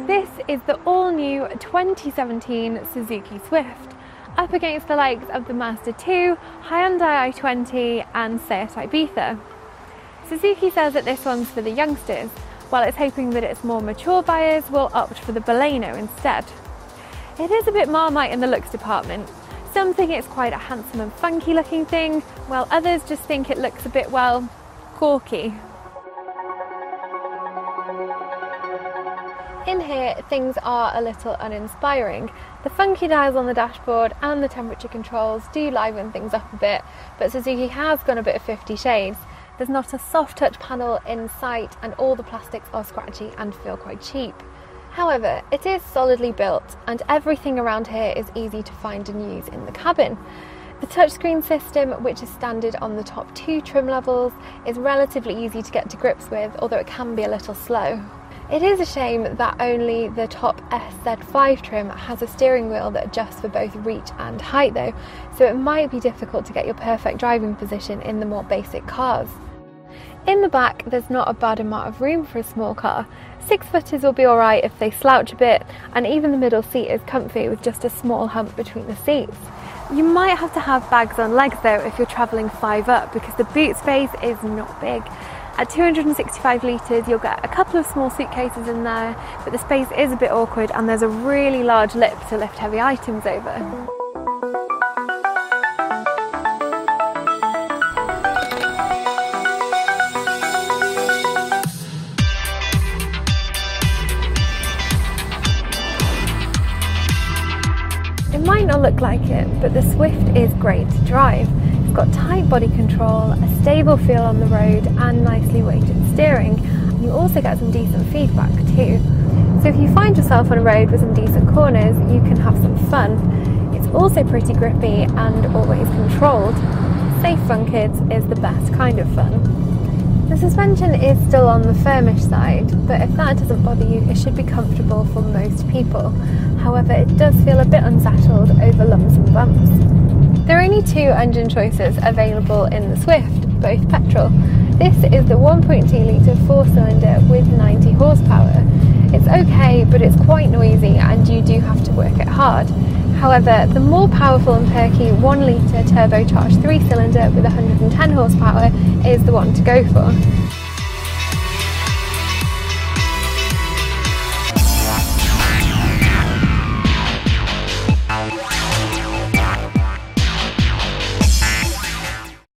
This is the all-new 2017 Suzuki Swift, up against the likes of the Mazda 2, Hyundai i20 and Seat Ibiza. Suzuki says that this one's for the youngsters, while it's hoping that its more mature buyers will opt for the Baleno instead. It is a bit Marmite in the looks department. Some think it's quite a handsome and funky looking thing, while others just think it looks a bit, well, gawky. In here, things are a little uninspiring. The funky dials on the dashboard and the temperature controls do liven things up a bit, but Suzuki has gone a bit of 50 shades. There's not a soft touch panel in sight and all the plastics are scratchy and feel quite cheap. However, it is solidly built and everything around here is easy to find and use in the cabin. The touchscreen system, which is standard on the top 2 trim levels, is relatively easy to get to grips with, although it can be a little slow. It is a shame that only the top SZ5 trim has a steering wheel that adjusts for both reach and height though, so it might be difficult to get your perfect driving position in the more basic cars. In the back, there's not a bad amount of room for a small car. 6-footers will be alright if they slouch a bit, and even the middle seat is comfy with just a small hump between the seats. You might have to have bags on legs though if you're travelling 5 up, because the boot space is not big. At 265 litres you'll get a couple of small suitcases in there, but the space is a bit awkward and there's a really large lip to lift heavy items over. It might not look like it, but the Swift is great to drive. It's got tight body control, a stable feel on the road and nicely weighted steering. And you also get some decent feedback too. So if you find yourself on a road with some decent corners, you can have some fun. It's also pretty grippy and always controlled. Safe fun, kids, is the best kind of fun. The suspension is still on the firmish side, but if that doesn't bother you, it should be comfortable for most people. However, it does feel a bit unsettled over lumps and bumps. There are only 2 engine choices available in the Swift, both petrol. This is the 1.2 litre 4-cylinder with 90 horsepower. It's okay, but it's quite noisy and you do have to work it hard. However, the more powerful and perky 1 litre turbocharged 3-cylinder with 110 horsepower is the one to go for.